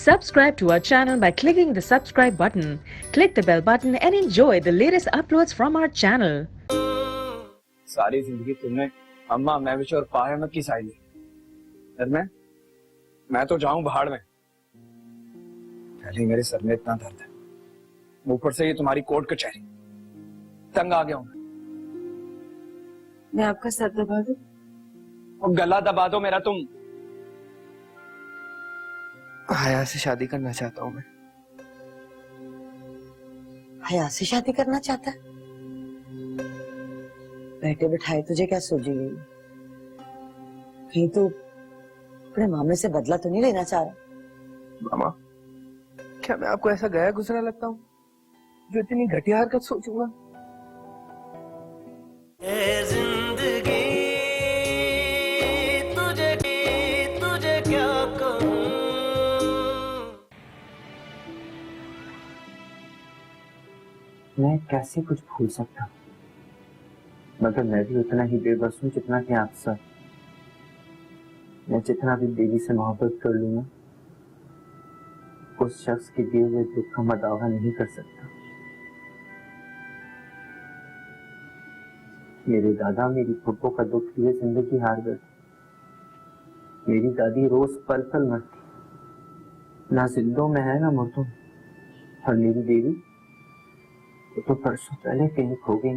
Subscribe to our channel by clicking the subscribe button. Click the bell button and enjoy the latest uploads from our channel. सारी जिंदगी तुमने अम्मा महविश और पाया की साइड ली। मैं तो जाऊं भाड़ में। पहले मेरे सर में इतना दर्द है, ऊपर से ये तुम्हारी कोर्ट कचहरी। तंग आ गया हूं मैं आपका सर दबा दूं? और गला दबा दो मेरा तुम। हया से शादी करना चाहता हूँ मैं। हया से शादी करना चाहता है? बैठे बिठाए तुझे क्या सूझी गई? कहीं तो अपने मामले से बदला तो नहीं लेना चाह रहा? मामा, क्या मैं आपको ऐसा गया गुजरा लगता हूँ जो इतनी घटिया हरकत सोचूंगा? जिंदगी तुझे क्या कहूं। मैं कैसे कुछ भूल सकता हूँ, मगर मैं भी उतना ही बेबस हूँ जितना कि आप सब। मैं जितना भी बेबी से मोहब्बत कर लूंगा, उस शख्स के दिए हुए दुख का मैं दावा नहीं कर सकता। मेरे दादा मेरी फुप्पो का दुख लिए जिंदगी हार गए। मेरी दादी रोज पल पल मरती, ना जिंदों में है ना मुर्दों में। और मेरी देवी तो परसों पहले कहीं खो गई।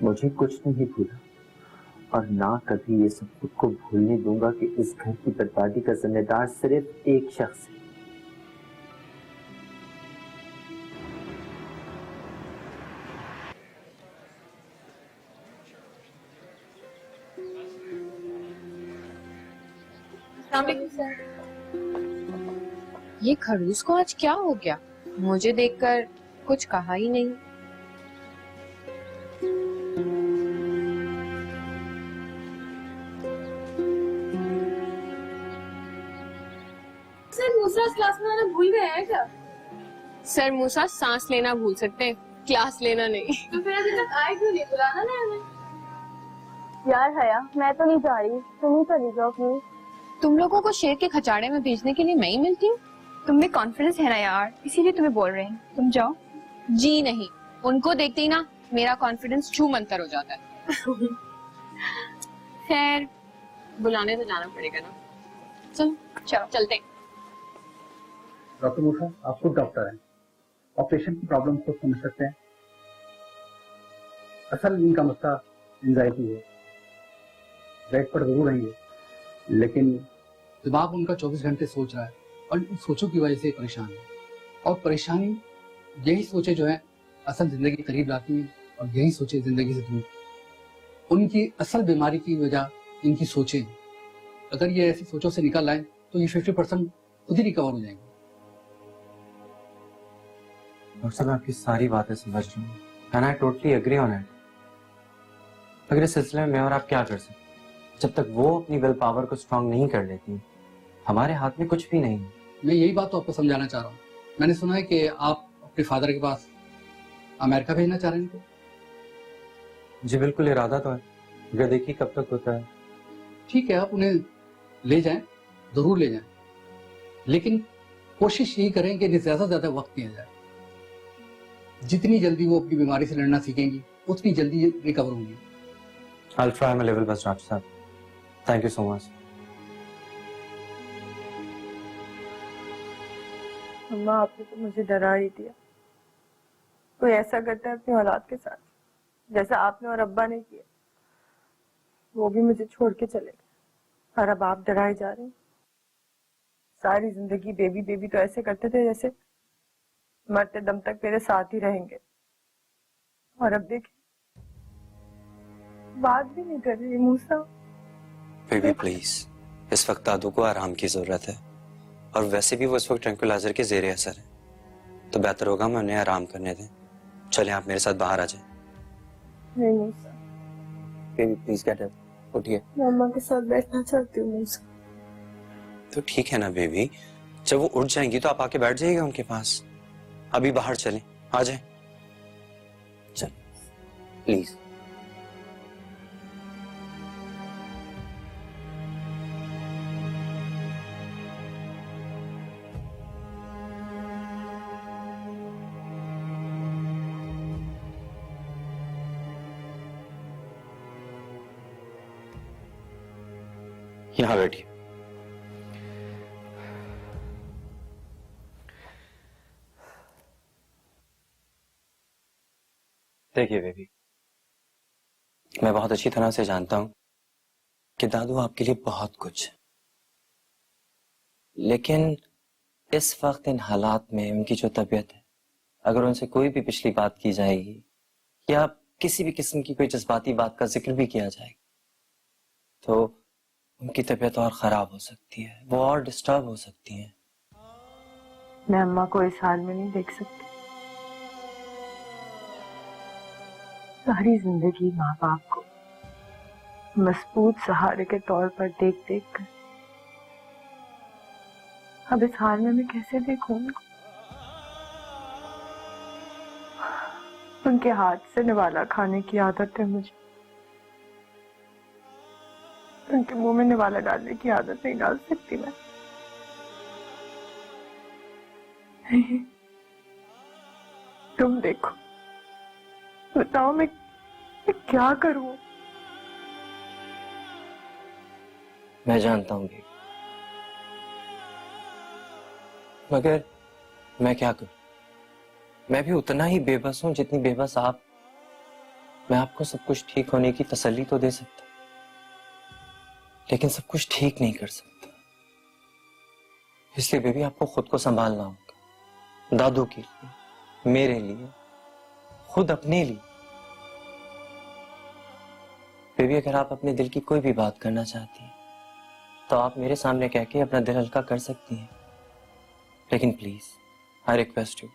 मुझे कुछ नहीं भूला और ना कभी ये सब खुद को भूलने दूंगा कि इस घर की बर्बादी का जिम्मेदार सिर्फ एक शख्स है। ये खड़ूस को आज क्या हो गया? मुझे देखकर कुछ कहा ही नहीं। सर मूसा क्लास में आना भूल गए हैं क्या? सर मूसा सांस लेना भूल सकते हैं, क्लास लेना नहीं। तो फिर अभी तक आए क्यों नहीं? बुलाना ना हमें। यार हया, मैं तो नहीं जा रही, तुम ही चली जाओ प्लीज। तुम लोगों को शेर के खचाड़े में भेजने के लिए मैं ही मिलती हूँ। तुम में कॉन्फिडेंस है ना यार, इसीलिए तुम्हें बोल रहे हैं, तुम जाओ। जी नहीं, उनको देखते ही ना मेरा कॉन्फिडेंस छू मंतर हो जाता है। खैर बुलाने तो जाना पड़ेगा ना। चलो चलते हैं। डॉक्टर मूसा, आप खुद डॉक्टर हैं और पेशेंट की प्रॉब्लम को समझ सकते हैं। असल इनका मसला एंजाइटी है। बेड पर जरूर रहेंगे, लेकिन दिमाग उनका 24 घंटे सोच रहा है और इन सोचों की वजह से परेशान है। और परेशानी यही सोचे जो है असल जिंदगी करीब लाती हैं और यही सोचे जिंदगी से दूर। उनकी असल बीमारी की वजह इनकी सोचें। अगर ये ऐसी सोचों से निकल आए तो ये 50% खुद ही रिकवर हो जाएंगे। डॉक्टर मैं आपकी सारी बातें समझ रहा हूँ and I totally agree on it. मगर इस सिलसिले में मैं और आप क्या कर सकते? जब तक वो अपनी विल पावर को स्ट्रांग नहीं कर लेती, हमारे हाथ में कुछ भी नहीं है। मैं यही बात तो आपको समझाना चाह रहा हूँ। मैंने सुना है कि आप अपने फादर के पास अमेरिका भेजना चाह रहे हैं इनको। जी बिल्कुल, इरादा तो है, अगर देखिए कब तक होता है। ठीक है, आप उन्हें ले जाएं, जरूर ले जाएं, लेकिन कोशिश यही करें कि ज्यादा से ज्यादा वक्त दिया जाए। जितनी जल्दी वो अपनी बीमारी से लड़ना सीखेंगी उतनी जल्दी रिकवर होंगी। I'll try my level best, doctor साहब। Thank you so much. अम्मा, आपने तो मुझे डरा ही दिया। कोई ऐसा करता है अपनी औलाद के साथ जैसा आपने और अब्बा ने किया। वो भी मुझे छोड़ के चले गए और अब आप डराए जा रहे हैं। सारी जिंदगी बेबी बेबी तो ऐसे करते थे जैसे मरते दम तक मेरे साथ ही रहेंगे, और अब देखिए बात भी नहीं कर रही। मूसा बेबी प्लीज, इस वक्त दादू को आराम की जरूरत है और वैसे भी वो इस वक्त ट्रैंक्विलाइजर के ज़ेरे असर है, तो बेहतर होगा मैं उन्हें आराम करने दें। चलें आप मेरे साथ बाहर आ जाएं। नहीं मूसा, बेबी प्लीज गेट अप, उठिए। मैं अम्मा के साथ बैठना चाहती हूँ। मूसा तो ठीक है ना बेबी, जब वो उठ जाएंगी तो आप आके बैठ जाइएगा उनके पास। अभी बाहर चलें, आ जाएं। चल प्लीज। यहाँ बैठिए। देखिए बेबी, मैं बहुत अच्छी तरह से जानता हूं कि दादू आपके लिए बहुत कुछ है, लेकिन इस वक्त इन हालात में उनकी जो तबीयत है, अगर उनसे कोई भी पिछली बात की जाएगी या किसी भी किस्म की कोई जज्बाती बात का जिक्र भी किया जाएगा तो उनकी तबीयत और खराब हो सकती है, वो और डिस्टर्ब हो सकती है। मैं अम्मा को इस हाल में नहीं देख सकती। सारी जिंदगी माँ बाप को मजबूत सहारे के तौर पर देख देख कर अब इस हाल में मैं कैसे देखूं उनको? उनके हाथ से निवाला खाने की आदत है मुझे, उनके मुंह में निवाला डालने की आदत नहीं डाल सकती मैं। नहीं, तुम देखो, बताओ मैं क्या करूं? मैं जानता हूं बेबी, मगर मैं क्या करूं? मैं भी उतना ही बेबस हूं जितनी बेबस आप। मैं आपको सब कुछ ठीक होने की तसल्ली तो दे सकता, लेकिन सब कुछ ठीक नहीं कर सकता। इसलिए बेबी आपको खुद को संभालना होगा, दादू के लिए, मेरे लिए, खुद अपने लिए। बेबी अगर आप अपने दिल की कोई भी बात करना चाहती हैं तो आप मेरे सामने कह के अपना दिल हल्का कर सकती हैं, लेकिन प्लीज आई रिक्वेस्ट यू,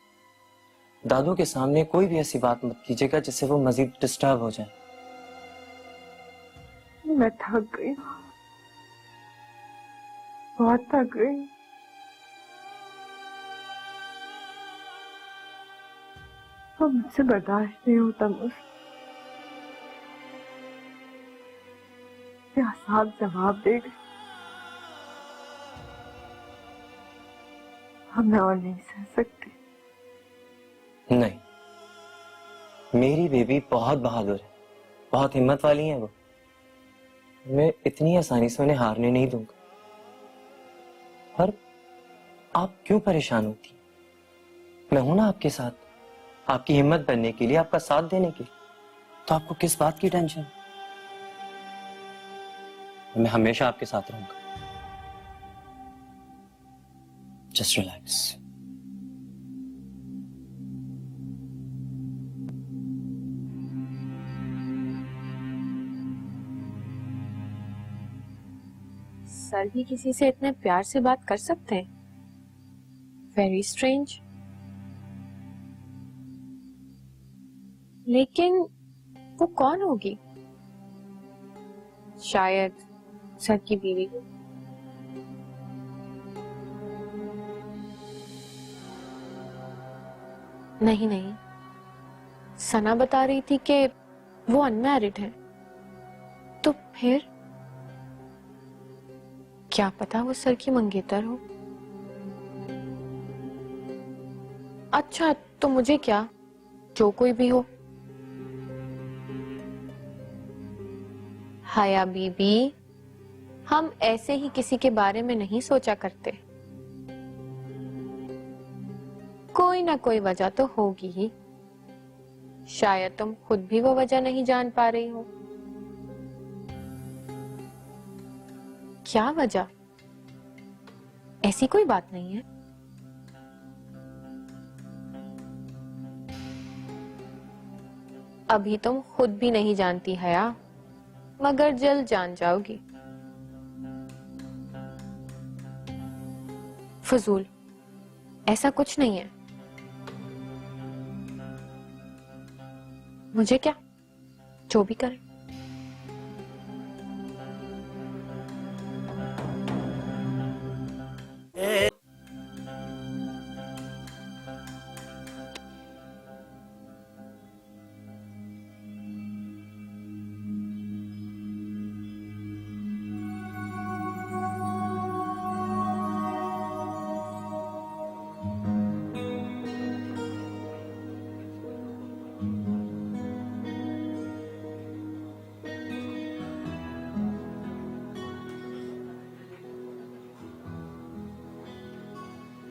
दादू के सामने कोई भी ऐसी बात मत कीजिएगा जिससे वो मजीद डिस्टर्ब हो जाए। मैं थक गई हूँ, बहुत थक गई। अब मुझसे बर्दाश्त नहीं होता मुझसे। क्या साफ जवाब दे गए, अब मैं और नहीं सह सकती। नहीं, मेरी बेबी बहुत बहादुर है, बहुत हिम्मत वाली है वो। मैं इतनी आसानी से उन्हें हारने नहीं दूंगा। पर आप क्यों परेशान होती? मैं हूं ना आपके साथ, आपकी हिम्मत बनने के लिए, आपका साथ देने के लिए। तो आपको किस बात की टेंशन? मैं हमेशा आपके साथ रहूंगा। Just relax. सर भी किसी से इतने प्यार से बात कर सकते हैं? Very strange. लेकिन वो कौन होगी? शायद सर की बीवी। नहीं नहीं, सना बता रही थी कि वो अनमैरिड है, तो फिर क्या पता वो सर की मंगेतर हो। अच्छा, तो मुझे क्या, जो कोई भी हो। हाया बीबी, हम ऐसे ही किसी के बारे में नहीं सोचा करते, कोई ना कोई वजह तो होगी ही। शायद तुम खुद भी वो वजह नहीं जान पा रही हो। क्या वजह? ऐसी कोई बात नहीं है। अभी तुम खुद भी नहीं जानती हया, मगर जल्द जान जाओगी। फजूल, ऐसा कुछ नहीं है। मुझे क्या, जो भी करे।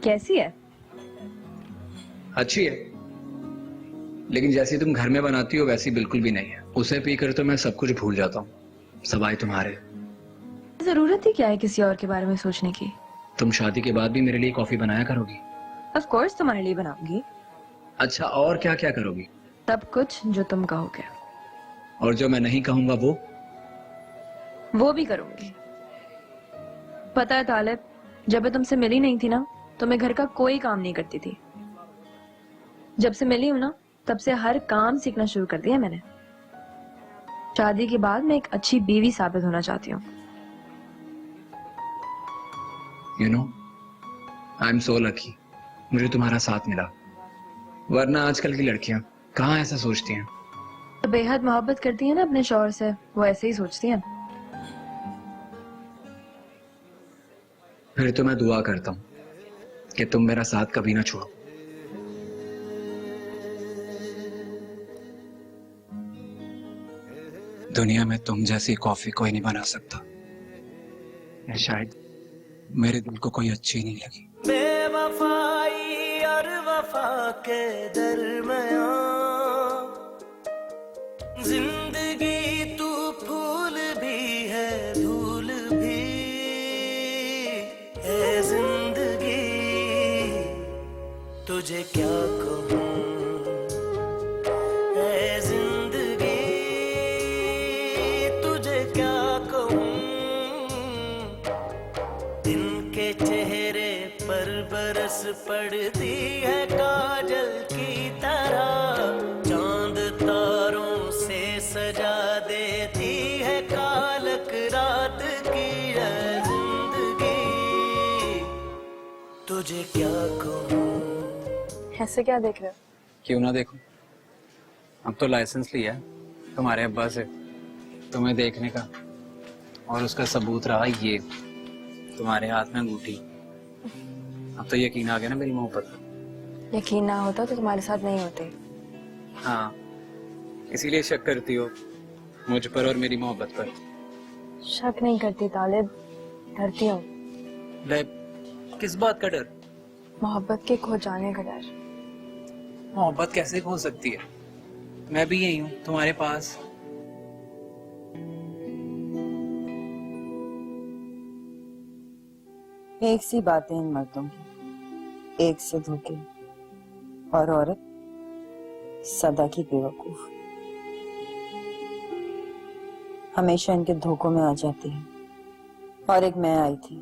कैसी है? अच्छी है, लेकिन जैसी तुम घर में बनाती हो वैसी बिल्कुल भी नहीं है। उसे पीकर तो मैं सब कुछ भूल जाता हूँ, सवाई तुम्हारे। जरूरत ही क्या है किसी और के बारे में सोचने की? तुम शादी के बाद भी मेरे लिए कॉफी बनाया करोगी? ऑफ कोर्स तुम्हारे लिए बनाऊंगी। अच्छा, और क्या क्या करोगी? सब कुछ जो तुम कहोगे। और जो मैं नहीं कहूंगा वो भी करूंगी। पता है तालिब, जब मैं तुमसे मिली नहीं थी ना तो मैं घर का कोई काम नहीं करती थी। जब से मिली हूं ना तब से हर काम सीखना शुरू कर दिया मैंने। शादी के बाद मैं एक अच्छी बीवी साबित होना चाहती हूँ। You know, I am so lucky मुझे तुम्हारा साथ मिला, वरना आजकल की लड़कियां कहाँ ऐसा सोचती हैं। तो बेहद मोहब्बत करती है ना अपने शौहर से, वो ऐसे ही सोचती है। फिर तो मैं दुआ करता हूँ कि तुम मेरा साथ कभी ना छोड़ो। दुनिया में तुम जैसी कॉफी कोई नहीं बना सकता, या शायद मेरे दिल को कोई अच्छी नहीं लगी। बेवफाई और वफा के दरमियां जिंदगी तू फूल भी है धूल भी है जिंदगी, तुझे क्या कहूँ है जिंदगी, तुझे क्या कहूँ। दिन के चेहरे पर बरस पड़ती है काजल की तरह, चांद तारों से सजा देती है कालक रात की है जिंदगी, तुझे क्या कहूँ। ऐसे क्या देख रहे हो? क्यों ना देखो, अब तो लाइसेंस लिया है तुम्हारे अब्बा से तुम्हें देखने का, और उसका सबूत रहा ये तुम्हारे हाथ में अंगूठी। अब तो यकीन आ गया ना मेरी मोहब्बत पर। यकीन ना होता तो तुम्हारे साथ नहीं होते। हाँ, इसीलिए शक करती हो मुझ पर और मेरी मोहब्बत पर। शक नहीं करती तालिब, डरती हूँ। किस बात का डर? मोहब्बत के खो जाने का डर। मोहब्बत कैसे खो सकती है? मैं भी यही हूँ तुम्हारे पास। एक सी बातें इन मर्दों की, एक से धोखे, और औरत सदा की बेवकूफ, हमेशा इनके धोखों में आ जाती है। और एक मैं आई थी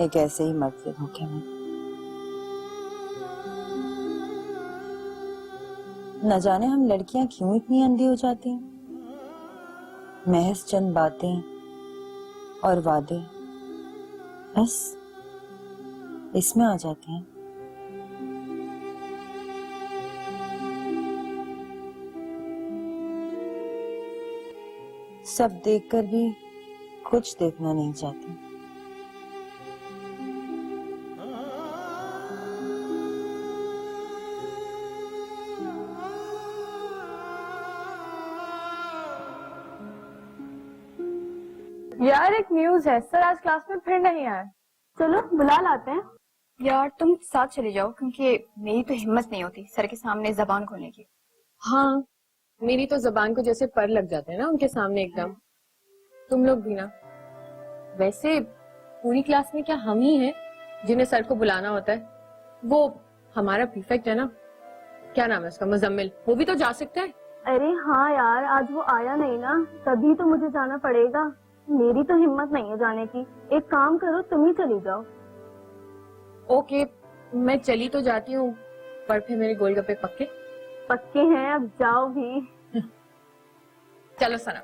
एक ऐसे ही मर्द के धोखे में। न जाने हम लड़कियां क्यों इतनी अंधी हो जाती हैं। महज चंद बातें और वादे बस इसमें आ जाते हैं। सब देखकर भी कुछ देखना नहीं चाहती। यार एक न्यूज है, सर आज क्लास में फिर नहीं आए। चलो बुला लाते हैं। यार तुम साथ चले जाओ, क्योंकि मेरी तो हिम्मत नहीं होती सर के सामने जबान खोलने की। हाँ, मेरी तो जबान को जैसे पर लग जाते हैं ना उनके सामने एकदम। तुम लोग भी ना। वैसे पूरी क्लास में क्या हम ही हैं जिन्हें सर को बुलाना होता है? वो हमारा प्रीफेक्ट है ना, क्या नाम है उसका, मुजम्मिल, वो भी तो जा सकता है। अरे हाँ यार, आज वो आया नहीं ना, तभी तो मुझे जाना पड़ेगा। मेरी तो हिम्मत नहीं है जाने की। एक काम करो, तुम ही चली जाओ। ओके, मैं चली तो जाती हूँ, पर फिर मेरे गोलगप्पे पक्के पक्के हैं, अब जाओ भी। चलो सना।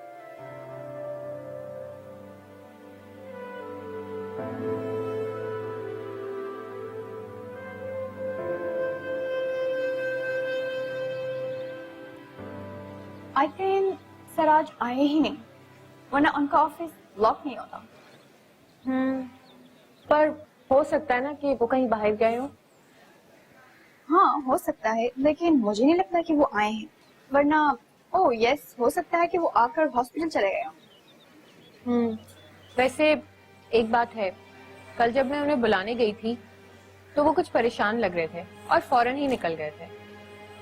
आई थिंक सर आज आए ही नहीं, वरना उनका ऑफिस लॉक नहीं होता। पर हो सकता है ना कि वो कहीं बाहर गए हो। हाँ हो सकता है, लेकिन मुझे नहीं लगता कि वो आए हैं। वरना ओह यस, हो सकता है कि वो आकर हॉस्पिटल चले गए हों। वैसे एक बात है, कल जब मैं उन्हें बुलाने गई थी तो वो कुछ परेशान लग रहे थे और फौरन ही निकल गए थे।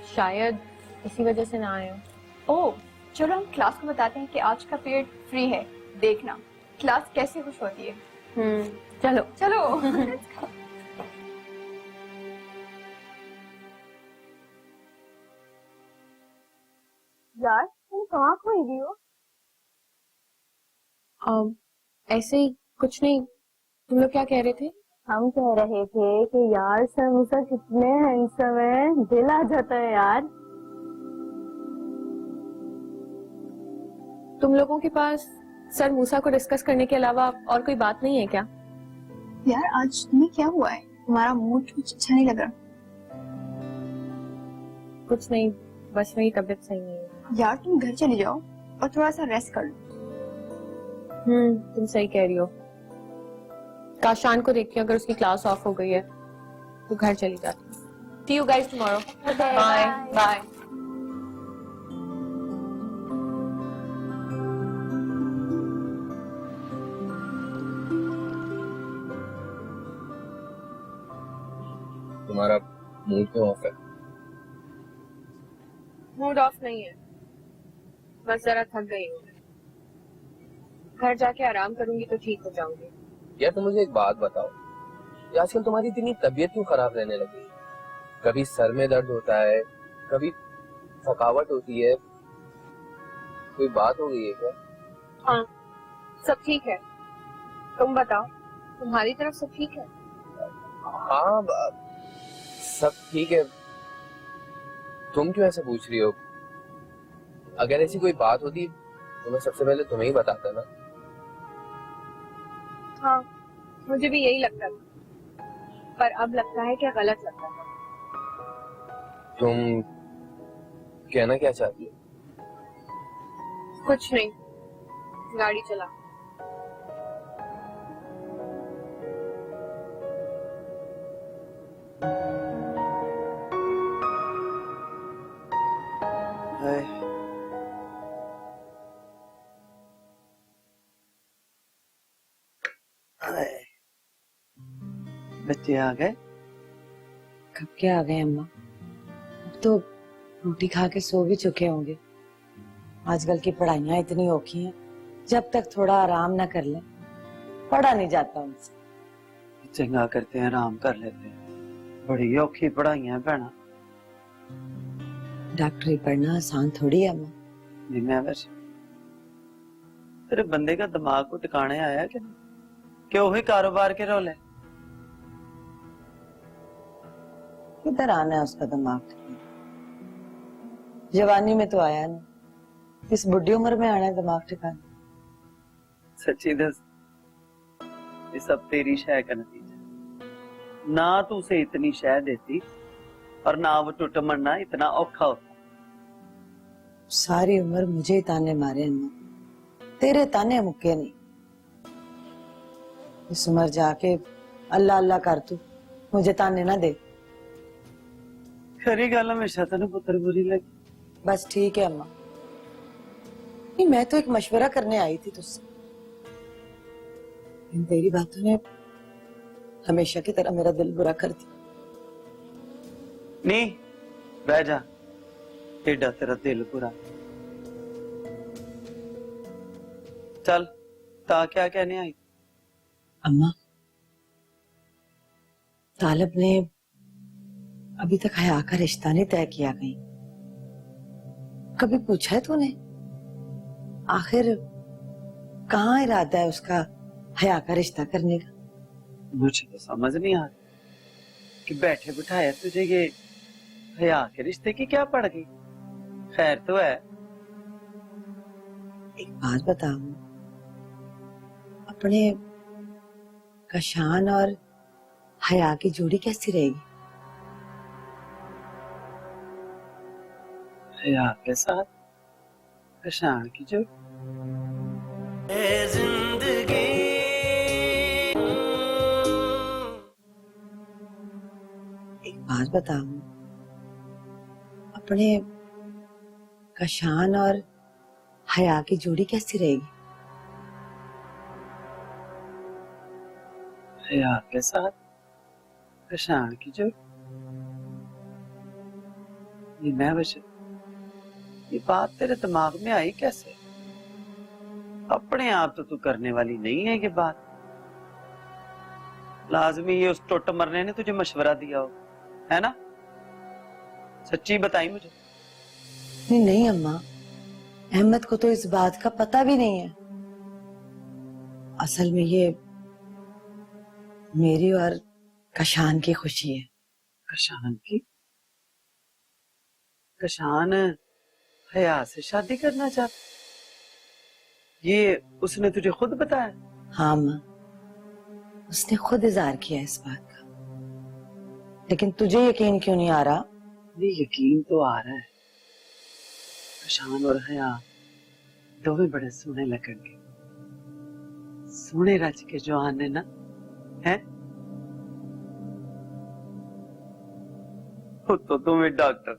शायद इसी वजह से ना आए हो। ओह, चलो हम क्लास को बताते हैं कि आज का पीरियड फ्री है, देखना क्लास कैसे खुश होती है। चलो चलो। यार तुम कहाँ खोई गई हो? ऐसे ही कुछ नहीं। तुम लोग क्या कह रहे थे? हम कह रहे थे कि यार सर मूसा कितने हैंडसम है, दिल आ जाता है यार। तुम लोगों के पास सर मूसा को डिस्कस करने के अलावा और कोई बात नहीं है क्या? यार आज तुम्हें क्या हुआ है? तुम्हारा मूड कुछ अच्छा नहीं लग रहा। कुछ नहीं, बस मेरी तबीयत सही नहीं है। यार तुम घर चले जाओ और थोड़ा सा रेस्ट कर लो। तुम सही कह रही हो। काशान को देखती हूँ, अगर उसकी क्लास ऑफ हो गई है तो घर चली जाती हूँ। See you guys tomorrow. Bye. Bye. तुम्हारा मूड क्यों ऑफ है? मूड ऑफ नहीं है, बस जरा थक गई हूँ। घर जाके आराम करूंगी तो ठीक हो जाऊंगी। यार तुम मुझे एक बात बताओ, ये आजकल तुम्हारी इतनी तबीयत क्यों खराब रहने लगी? कभी सर में दर्द होता है, कभी थकावट होती है, कोई बात हो गई है क्या? हाँ, सब ठीक है। तुम बताओ, तुम्हारी तरफ सब ठीक है? हाँ सब ठीक है। तुम क्यों ऐसे पूछ रही हो? अगर ऐसी कोई बात होती तो मैं सबसे पहले तुम्हें ही बताता ना। हाँ, मुझे भी यही लगता था, पर अब लगता है क्या गलत लगता है। तुम कहना क्या चाहती हो? कुछ नहीं, गाड़ी चला। बच्चे आ गए? कब के आ गए अम्मा? अब तो रोटी खा के सो भी चुके होंगे। आजकल की पढ़ाइयाँ इतनी औखी हैं, जब तक थोड़ा आराम ना कर ले पढ़ा नहीं जाता उनसे। चंगा करते हैं, आराम कर लेते हैं। बड़ी औखी पढ़ाइयाँ भैना। डॉक्टरी पढ़ना आसान थोड़ी है अम्मा। जी मैं वैसे तेरे बंदे का दिमाग को टिकाने आया कि नहीं? कि वही कारोबार के रोले? किधर आना है उसका दिमाग? जवानी में तो आया नहीं, इस बुढ़ी उम्र में आना है दिमाग ठिकाने। सच्ची दस, ये सब तेरी शय का नतीजा। ना तू उसे इतनी शय देती और ना वो टूट मरना इतना औखा होता। सारी उम्र मुझे ही ताने मारे अम्मा, तेरे ताने मुक्के नहीं। इस उम्र जाके अल्लाह अल्लाह कर तू, मुझे ताने ना दे। खरी गल हमेशा तेन पुत्र बुरी लगी। बस ठीक है अम्मा, नहीं मैं तो एक मशवरा करने आई थी तुझसे। इन तेरी बातों ने हमेशा की तरह मेरा दिल बुरा कर दिया। नहीं बह जा, एडा तेरा दिल बुरा। चल ता क्या कहने आई? अम्मा, तालिब ने अभी तक हया का रिश्ता नहीं तय किया कहीं। कभी पूछा है तूने आखिर कहाँ इरादा है उसका हया का रिश्ता करने का? मुझे तो समझ नहीं आ रहा कि बैठे बिठाए तुझे ये हया के रिश्ते की क्या पड़ गई। खैर तो है। एक बात बताओ, अपने कशान और हया की जोड़ी कैसी रहेगी? हया के साथ कशान की जोड़ी? जिंदगी एक बात बताओ, अपने कशान और हया की जोड़ी कैसी रहेगी? हया के साथ कशान की जो ये मैं वैसे ये बात तेरे दिमाग में आई कैसे? अपने आप तो तू करने वाली नहीं है ये बात। लाजमी ये उस टुट मरने ने तुझे मशवरा दिया हो, है ना? सच्ची बताई मुझे। नहीं नहीं अम्मा, अहमद को तो इस बात का पता भी नहीं है। असल में ये मेरी और कशान की खुशी है। कशान की? कशान हया से शादी करना चाहता? ये उसने तुझे खुद बताया? हाँ अम्मा, उसने खुद इजहार किया इस बात का। लेकिन तुझे यकीन क्यों नहीं आ रहा? ये यकीन तो आ रहा है। कशान और हया दोवे बड़े सोने लगेंगे। सोने रच के जो आने ना है वो तो तुम्हें डॉक्टर।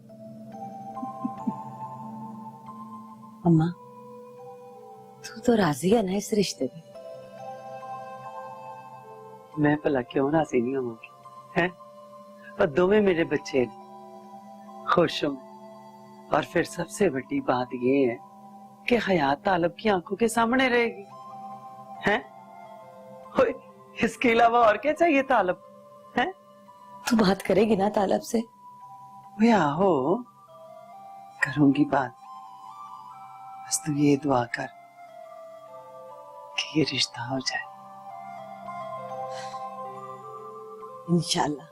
अम्मा, तू तो राजी है ना इस रिश्ते पे? मैं भला क्यों राजी नहीं होंगी, है? पर दोवे मेरे बच्चे हैं, खुश हूं। और फिर सबसे बड़ी बात ये है कि हयात तालब की आंखों के सामने रहेगी, है? इसके अलावा और क्या चाहिए तालब, है? तू बात करेगी ना तालब से? हो करूंगी बात। बस तू ये दुआ कर कि ये रिश्ता हो जाए। इंशाल्लाह।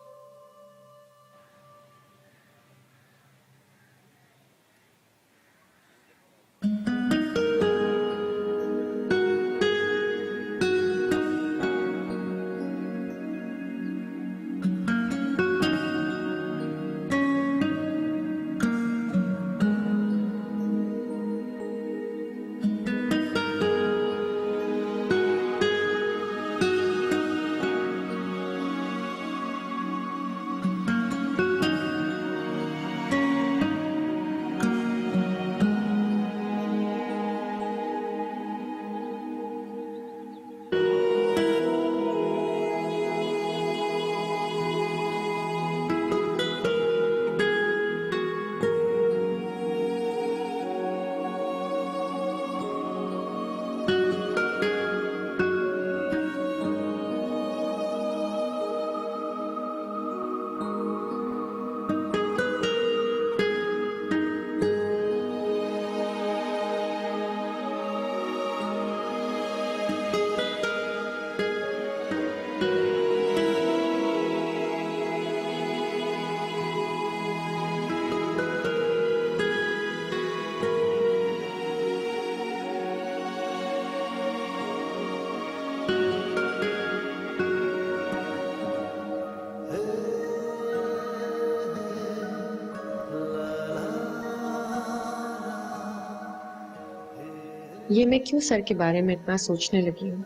ये मैं क्यों सर के बारे में इतना सोचने लगी हूँ,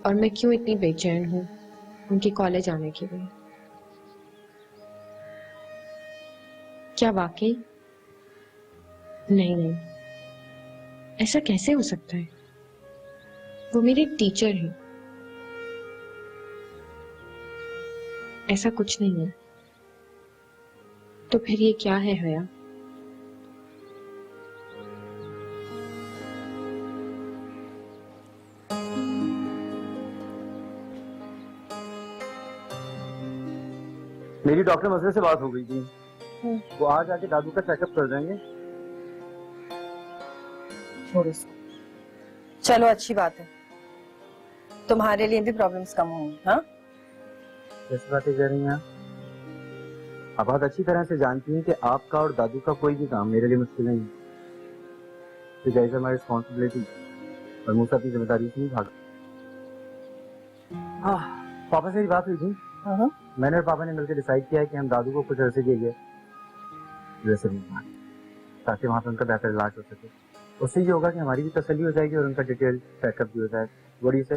और मैं क्यों इतनी बेचैन हूँ उनके कॉलेज आने के लिए? क्या वाकई? नहीं नहीं, ऐसा कैसे हो सकता है? वो मेरे टीचर हैं। ऐसा कुछ नहीं है। तो फिर ये क्या है हया? मेरी डॉक्टर मसले से बात हो गई थी, वो आज आके दादू का चेकअप कर देंगे। चलो अच्छी बात है, तुम्हारे लिए भी प्रॉब्लम्स कम होंगी। हाँ, कैसी बातें कह रही हैं आप? आप बहुत अच्छी तरह से जानती हैं कि आपका और दादू का कोई भी काम मेरे लिए मुश्किल नहीं है। तो जैसे हमारी रिस्पॉन्सिबिलिटी और मूसा की जिम्मेदारी से नहीं भागा। पापा से ही बात हुई थी। मैंने और पापा ने मिलकर डिसाइड किया है कि हम दादू को कुछ अर्से के लिए वैसे नहीं, ताकि वहाँ पे उनका बेहतर इलाज हो सके। उससे ये होगा कि हमारी भी तसल्ली हो जाएगी और उनका डिटेल चेकअप भी हो जाएगा। बड़ी से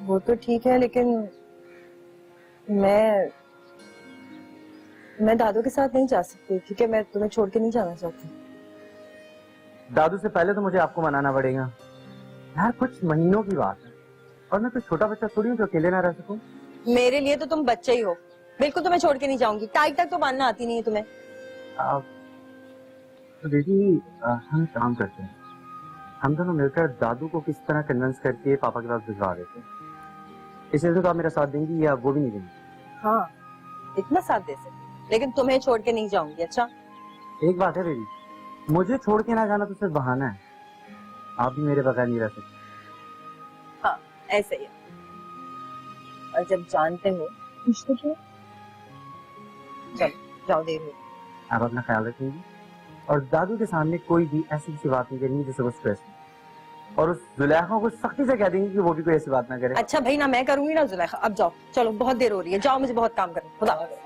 वो तो ठीक है, लेकिन मैं दादू के साथ नहीं जा सकती, क्योंकि मैं तुम्हें छोड़ के नहीं जाना चाहती। दादू से पहले तो मुझे आपको मनाना पड़ेगा यार, कुछ महीनों की बात है, और मैं कोई छोटा बच्चा थोड़ी हूँ जो अकेले ना रह सकूं। मेरे लिए तो तुम बच्चे ही हो, बिल्कुल तुम्हें छोड़ के नहीं जाऊंगी। टाई तक तो बांधना आती नहीं है तुम्हें। तो दीदी हम एक काम करते हैं, हम दोनों मिलकर दादू को किस तरह कन्विंस करके पापा के पास भिजवा देते हैं। इसलिए तो आप मेरा साथ देंगी या वो भी नहीं देंगी? हाँ, इतना साथ दे सकते, लेकिन तुम्हें छोड़ के नहीं जाऊंगी। अच्छा, एक बात है बेबी, मुझे छोड़ के ना जाना तो सिर्फ बहाना है, आप भी मेरे बगैर नहीं रह सकते। हाँ, ऐसे ही है। और जब जानते हो कुछ तो क्यों, चलो जाओ, देर हो। आप अपना ख्याल रखेंगी और दादू के सामने कोई भी ऐसी सी बात नहीं करेंगी जिससे वो स्ट्रेस हो, और उस जुलेखा को सख्ती से कह देंगी कि वो भी कोई ऐसी बात ना करे। अच्छा भाई, ना मैं करूंगी ना जुलेखा। अब जाओ, चलो बहुत देर हो रही है, जाओ, मुझे बहुत काम करना है। खुदा हाफिज़।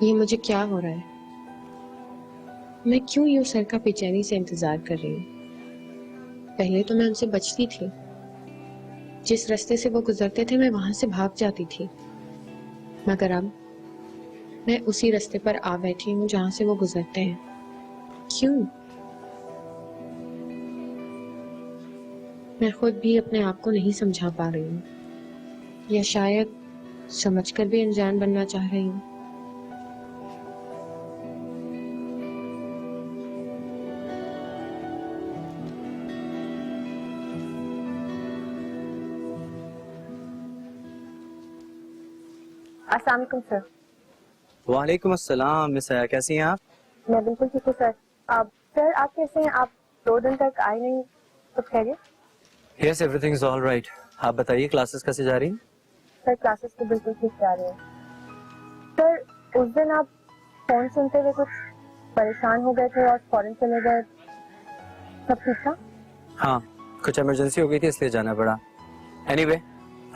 ये मुझे क्या हो रहा है? मैं क्यों यूं सर का बेचैनी से इंतजार कर रही हूँ? पहले तो मैं उनसे बचती थी, जिस रास्ते से वो गुजरते थे मैं वहां से भाग जाती थी, मगर अब मैं उसी रास्ते पर आ बैठी हूँ जहां से वो गुजरते हैं। क्यों? मैं खुद भी अपने आप को नहीं समझा पा रही हूँ, या शायद समझकर भी अनजान बनना चाह रही हूँ। अस्सलाम वालेकुम सर। वालेकुम अस्सलाम। मिस हया, कैसी हैं आप? मैं बिल्कुल ठीक हूँ सर। सर आप कैसे हैं? आप 2 दिन तक आए नहीं, तो खैरियत? Yes, everything is all right. आप बताइए, क्लासेस कैसे जा रही हैं? सर क्लासेस तो बिल्कुल ठीक जा रहे हैं। सर उस दिन आप फोन सुनते हुए कुछ परेशान हो गए थे और फौरन चले गए, सब ठीक था? हाँ, कुछ इमरजेंसी हो गई थी इसलिए जाना पड़ा। Anyway,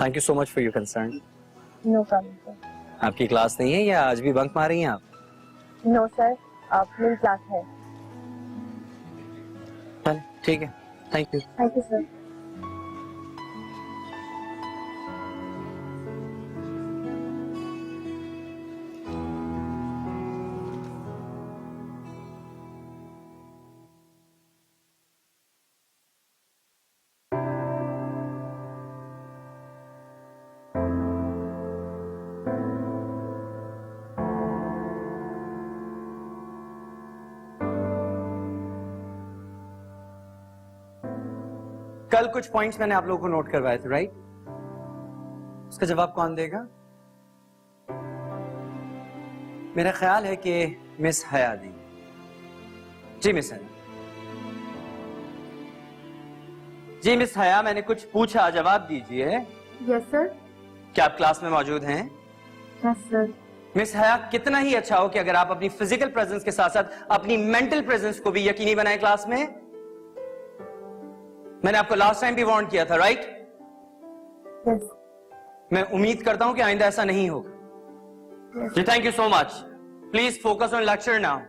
thank you so much for your concern. No problem sir. आपकी क्लास नहीं है या आज भी बंक मार रही हैं आप? नो सर, मेरी क्लास है। चल ठीक है, thank you. Thank you sir. कल कुछ पॉइंट्स मैंने आप लोगों को नोट करवाए थे, राइट? उसका जवाब कौन देगा? मेरा ख्याल है कि मिस हया दी। जी मिस हया। जी मिस हया, मैंने कुछ पूछा, जवाब दीजिए। Yes sir. क्या आप क्लास में मौजूद हैं? Yes sir. मिस हया, कितना ही अच्छा हो कि अगर आप अपनी फिजिकल प्रेजेंस के साथ साथ अपनी मेंटल प्रेजेंस को भी यकीनी बनाए क्लास में। मैंने आपको लास्ट टाइम भी वार्न किया था, राइट? यस। मैं उम्मीद करता हूं कि आइंदा ऐसा नहीं होगा। जी thank you so much. Please focus on lecture now.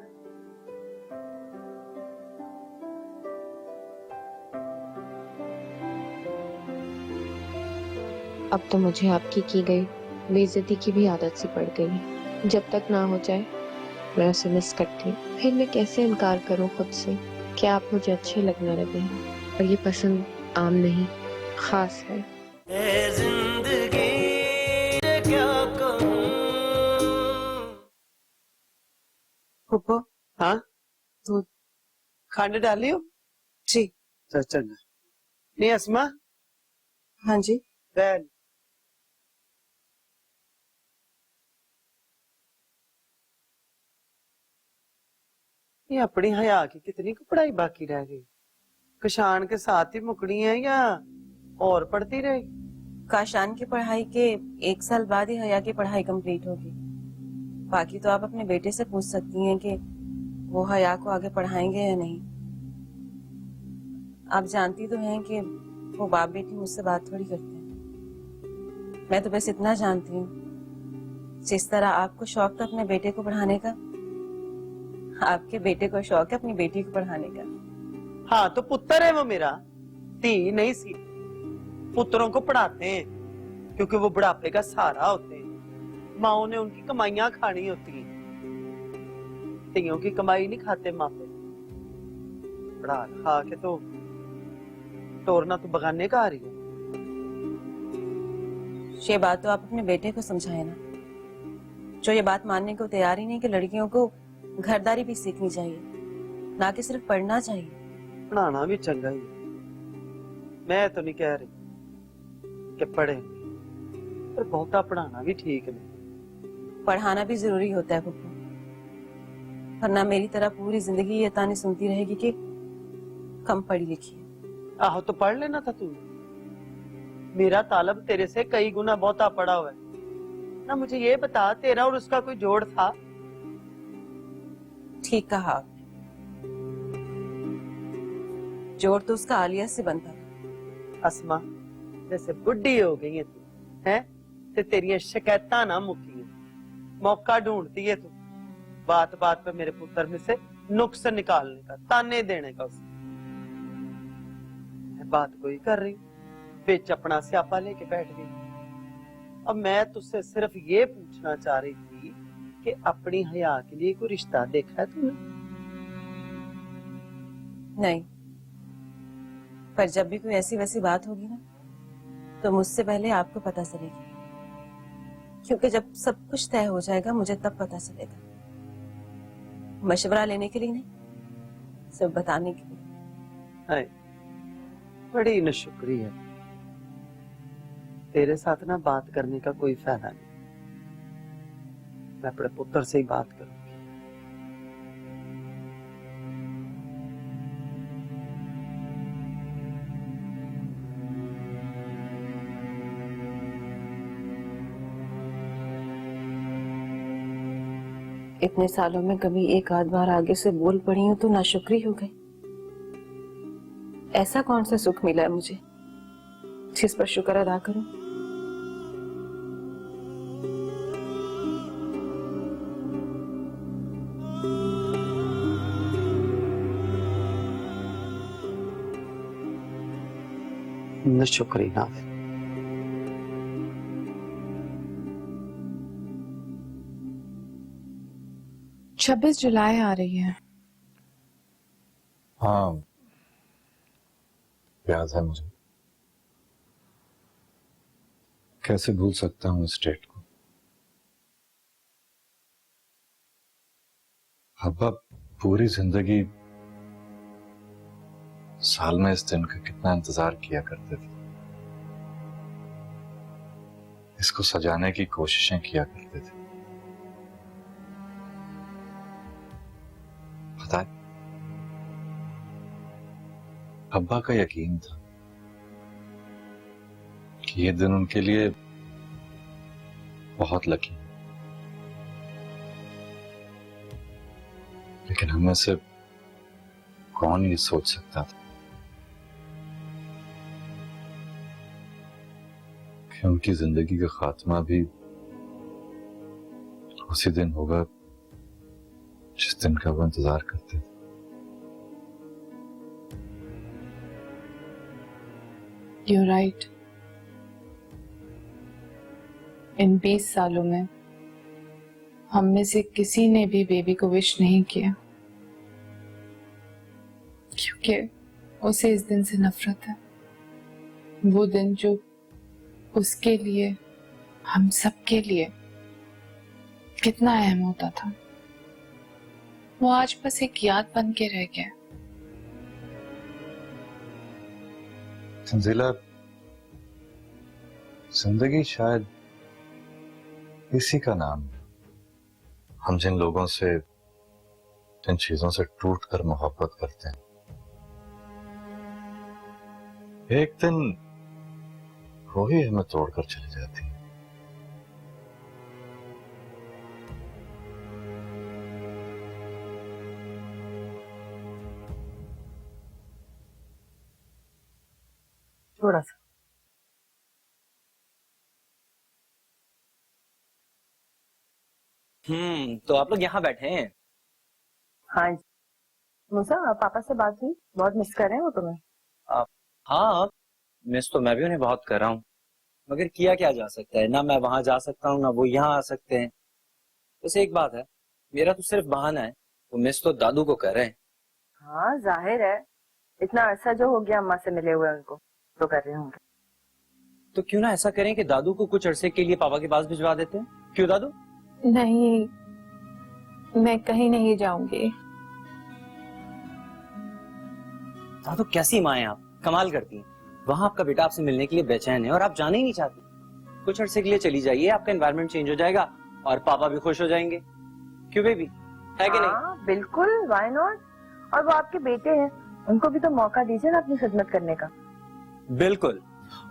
अब तो मुझे आपकी की गई बेइज्जती की भी आदत सी पड़ गई है। जब तक ना हो जाए मैं उसे मिस करती हूँ। फिर मैं कैसे इनकार करूँ खुद से? क्या आप मुझे अच्छे लगने लगे हैं? और ये पसंद आम नहीं, खास है। जिंदगी क्या कहूँ। पप्पा, हाँ तो खाने डाली हो? जी। चल नहीं अस्मा। हाँ जी। बैन ये अपनी हया की कितनी की पढ़ाई बाकी रह गई? कशान के साथ ही मुकनी है या और पढ़ती रहेगी? काशान की पढ़ाई के 1 साल बाद ही हया की पढ़ाई कंप्लीट होगी। बाकी तो आप अपने बेटे से पूछ सकती हैं कि वो हया को आगे पढ़ाएंगे या नहीं। आप जानती तो हैं कि वो बाप बेटी मुझसे बात थोड़ी करते हैं। मैं तो बस इतना जानती हूँ, जिस तरह आपको शौक था अपने बेटे को पढ़ाने का, आपके बेटे को शौक है अपनी बेटी को पढ़ाने का। हाँ तो पुत्र है वो मेरा, धी नहीं सी। पुत्रों को पढ़ाते हैं क्योंकि वो बुढ़ापे का सहारा होते हैं। माओ ने उनकी कमाइयां खानी होती हैं। तियों की कमाई नहीं खाते मापे। पढ़ा लिखा के तो टोरना तो बगाने का आ रही है। ये बात तो आप अपने बेटे को समझाए ना, जो ये बात मानने को तैयार ही नहीं कि लड़कियों को घरदारी भी सीखनी चाहिए, ना कि सिर्फ पढ़ना चाहिए। पढ़ाना भी चंगा ही, मैं तो नहीं कह रही कि पढ़े, पर बहुता पढ़ाना भी ठीक नहीं। पढ़ाना भी जरूरी होता है पप्पू, वरना मेरी तरह पूरी जिंदगी ये ताने सुनती रहेगी कि कम पढ़ी लिखी है। आहो तो पढ़ लेना था तू। मेरा तालब तेरे से कई गुना बहुता पढ़ा हुआ है ना। मुझे ये बता, तेरा और उसका कोई जोड़ था? ठीक कहा आपने, जोड़ तो उसका आलिया से बनता था। असमा, जैसे बुढ़ी हो गई है तू, हैं? ते तेरी शिकायतां ना मुकी है। मौका ढूंढती है तू बात बात पे मेरे पुत्र में से नुक्स निकालने का, ताने देने का उसे। मैं बात कोई कर रही, बिच अपना स्यापा लेके बैठ गई। अब मैं तुझसे सिर्फ ये पूछना चाह रही थी कि अपनी हया के लिए कोई रिश्ता देखा है तूने? नहीं, पर जब भी कोई ऐसी वैसी बात होगी ना, तो मुझसे पहले आपको पता चलेगी, क्योंकि जब सब कुछ तय हो जाएगा मुझे तब पता चलेगा। मशवरा लेने के लिए नहीं, सिर्फ बताने के लिए। हाय, बड़ी नशुक्री है। तेरे साथ ना बात करने का कोई फायदा नहीं। मैं अपने पुत्र से ही बात करूंगी। इतने सालों में कभी एक आध बार आगे से बोल पड़ी हूं तो नाशुक्री हो गई। ऐसा कौन सा सुख मिला है मुझे जिस पर शुक्र अदा करूं? शुक्री ना। 26 जुलाई आ रही है। हाँ, याद है मुझे। कैसे भूल सकता हूँ इस डेट को। अब्बा पूरी जिंदगी साल में इस दिन का कितना इंतजार किया करते थे। इसको सजाने की कोशिशें किया करते थे। पता है, अब्बा का यकीन था कि ये दिन उनके लिए बहुत लकी, लेकिन हमें से कौन ये सोच सकता था कि उनकी जिंदगी का खात्मा भी उसी दिन होगा जिस दिन का वो इंतजार करते थे। You're right. इन 20 सालों में हम में से किसी ने भी बेबी को विश नहीं किया, क्योंकि उसे इस दिन से नफरत है। वो दिन जो उसके लिए, हम सबके लिए कितना अहम होता था, वो आज बस एक याद बन के रह गया। तंजीला, जिंदगी शायद इसी का नाम है। हम जिन लोगों से, जिन चीजों से टूट कर मोहब्बत करते हैं, एक दिन वो ही हमें तोड़कर चली जाती है। थोड़ा सा तो आप लोग यहाँ बैठे हैं? हाँ जी। मूसा, पापा से बात हुई? बहुत मिस कर रहे हैं वो तुम्हें। हाँ, मिस तो मैं भी उन्हें बहुत कर रहा हूँ, मगर किया क्या जा सकता है। ना मैं वहां जा सकता हूँ, ना वो यहाँ आ सकते हैं। बस एक बात है, मेरा तो सिर्फ बहाना है वो मिस तो दादू को कर रहे हैं। हाँ जाहिर है, इतना अरसा जो हो गया अम्मा से मिले हुए उनको, तो कर रहे होंगे। तो क्यों ना ऐसा करें कि दादू को कुछ अरसे के लिए पापा के पास भिजवा देते हैं? क्यों दादू? नहीं, मैं कहीं नहीं जाऊंगी। दादू कैसी माँ हैं आप, कमाल करती हैं। वहां आपका बेटा आपसे मिलने के लिए बेचैन है और आप जाने ही नहीं चाहती। कुछ अरसे के लिए चली जाइए, आपका एनवायरनमेंट चेंज हो जाएगा और पापा भी खुश हो जाएंगे। क्यों बेबी, है कि नहीं? बिल्कुल, व्हाई नॉट। और वो आपके बेटे हैं, उनको भी तो मौका दीजिए ना अपनी खिदमत करने का। बिल्कुल।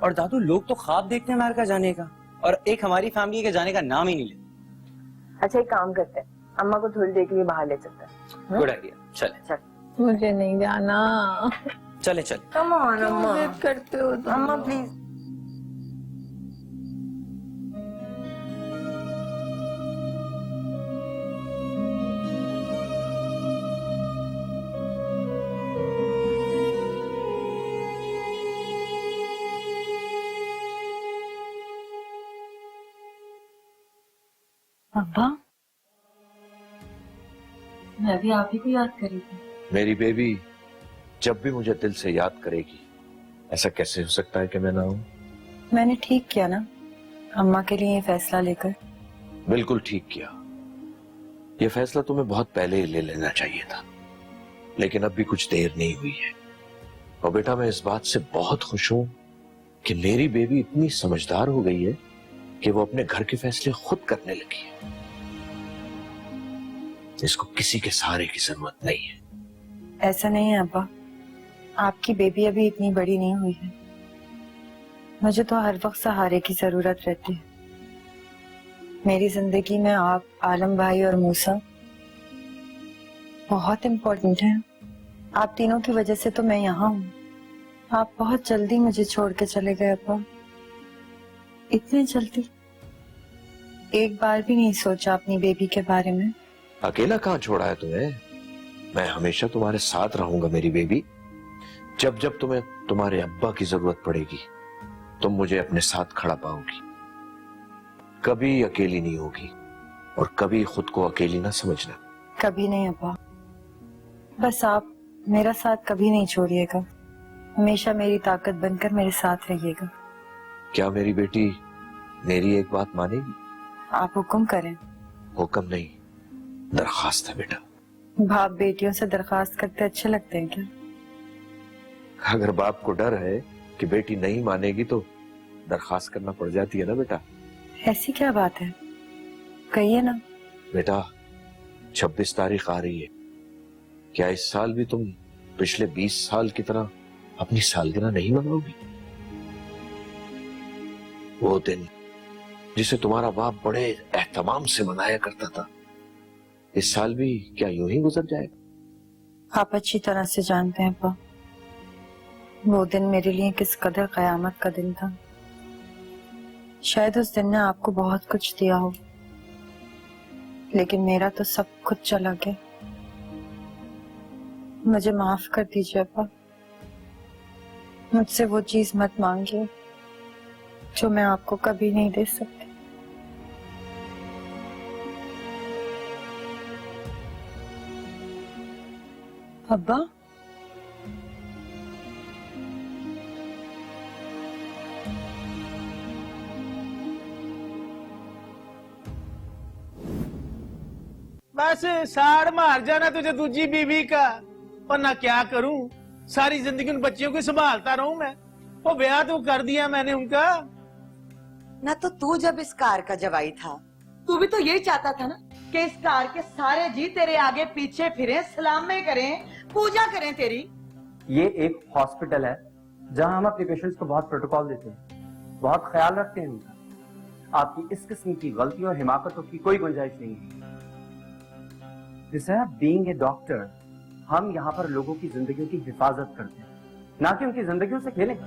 और दादू लोग तो ख्वाब देखते हैं अमेरिका जाने का, और एक हमारी फैमिली के जाने का नाम ही नहीं लेते। अच्छा एक काम करते हैं, अम्मा को थोड़ी देर के लिए बाहर ले चलते हैं। गुड आइडिया, चले। मुझे नहीं जाना। चले चले। कम ऑन अम्मा, जिद करते हो तुम। अम्मा प्लीज। अब्बा, मैं भी आप ही को याद करी थी। मेरी बेबी जब भी मुझे दिल से याद करेगी, ऐसा कैसे हो सकता है कि मैं ना हूं? मैंने ठीक किया ना अम्मा के लिए ये फैसला लेकर। बिल्कुल ठीक किया। यह फैसला तुम्हें बहुत पहले ही ले लेना चाहिए था, लेकिन अब भी कुछ देर नहीं हुई है। और बेटा मैं इस बात से बहुत खुश हूं कि मेरी बेबी इतनी समझदार हो गई है कि वो अपने घर के फैसले खुद करने लगी है। इसको किसी के सहारे की जरूरत नहीं है। ऐसा नहीं है अब्बा, आपकी बेबी अभी इतनी बड़ी नहीं हुई है। मुझे तो हर वक्त सहारे की जरूरत रहती है। मेरी जिंदगी में आप, आलम भाई और मूसा बहुत इम्पोर्टेंट हैं। आप तीनों की वजह से तो मैं यहाँ हूँ। आप बहुत जल्दी मुझे छोड़ के चले गए अब्बा, इतनी जल्दी। एक बार भी नहीं सोचा अपनी बेबी के बारे में। अकेला कहाँ छोड़ा है तुम्हें? मैं हमेशा तुम्हारे साथ रहूंगा मेरी बेबी। जब जब तुम्हें तुम्हारे अब्बा की जरूरत पड़ेगी, तुम मुझे अपने साथ खड़ा पाओगी। कभी अकेली नहीं होगी और कभी खुद को अकेली ना समझना। कभी नहीं अब्बा, बस आप मेरा साथ कभी नहीं छोड़िएगा। हमेशा मेरी ताकत बनकर मेरे साथ रहिएगा। क्या मेरी बेटी मेरी एक बात मानेगी? आप हुक्म करें। हुक्म नहीं, दरखास्त है बेटा। बाप बेटियों से दरखास्त करते अच्छे लगते हैं क्या? अगर बाप को डर है कि बेटी नहीं मानेगी तो दरखास्त करना पड़ जाती है ना बेटा। ऐसी क्या बात है, कहिए ना। बेटा 26 तारीख आ रही है। क्या इस साल भी तुम पिछले 20 साल की तरह अपनी सालगिरह नहीं मनाओगी? वो दिन जिसे तुम्हारा बाप बड़े एहतमाम से मनाया करता था, इस साल भी क्या यूं ही गुजर जाएगा? आप अच्छी तरह से जानते हैं अब्बा, वो दिन मेरे लिए किस कदर कयामत का दिन था। शायद उस दिन ने आपको बहुत कुछ दिया हो, लेकिन मेरा तो सब कुछ चला गया। मुझे माफ कर दीजिए अब्बा। मुझसे वो चीज मत मांगिए जो मैं आपको कभी नहीं दे सकती। अब्बा, बस साड़ मार जाना तुझे दूजी बीवी का। और ना क्या करूं, सारी जिंदगी उन बच्चियों को संभालता रहूं मैं। वो ब्याह तो कर दिया मैंने उनका। ना तो तू जब इस कार का जवाई था, तू भी तो यही चाहता था ना कि इस कार के सारे जी तेरे आगे पीछे फिरें, सलामें करें, पूजा करें तेरी। ये एक हॉस्पिटल है जहां हम अपने पेशेंट्स को बहुत प्रोटोकॉल देते हैं, बहुत ख्याल रखते हैं उनका। आपकी इस किस्म की गलतियों और हिमाकतों की कोई गुंजाइश नहीं है। बीइंग ए डॉक्टर, हम यहाँ पर लोगों की जिंदगियों की हिफाजत करते हैं, ना कि उनकी जिंदगियों से खेलें।